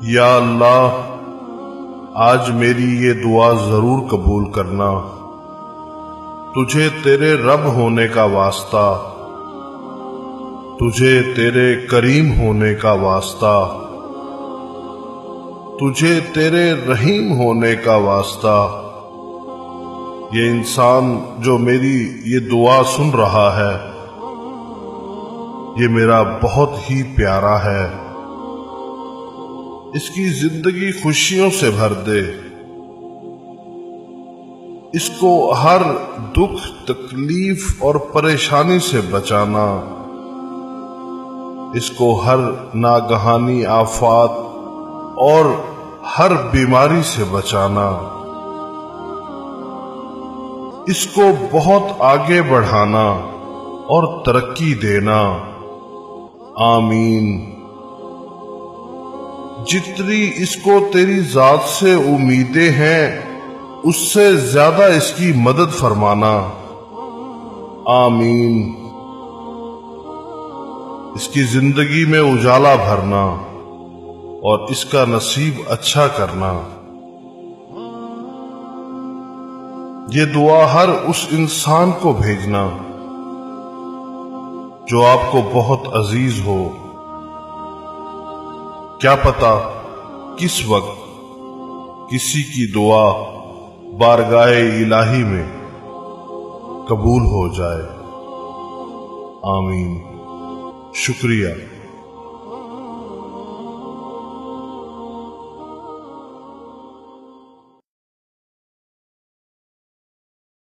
یا اللہ آج میری یہ دعا ضرور قبول کرنا، تجھے تیرے رب ہونے کا واسطہ، تجھے تیرے کریم ہونے کا واسطہ، تجھے تیرے رحیم ہونے کا واسطہ۔ یہ انسان جو میری یہ دعا سن رہا ہے، یہ میرا بہت ہی پیارا ہے، اس کی زندگی خوشیوں سے بھر دے، اس کو ہر دکھ تکلیف اور پریشانی سے بچانا، اس کو ہر ناگہانی آفات اور ہر بیماری سے بچانا، اس کو بہت آگے بڑھانا اور ترقی دینا۔ آمین۔ جتنی اس کو تیری ذات سے امیدیں ہیں اس سے زیادہ اس کی مدد فرمانا۔ آمین۔ اس کی زندگی میں اجالا بھرنا اور اس کا نصیب اچھا کرنا۔ یہ دعا ہر اس انسان کو بھیجنا جو آپ کو بہت عزیز ہو۔ کیا پتا کس وقت کسی کی دعا بارگاہ الہی میں قبول ہو جائے۔ آمین۔ شکریہ۔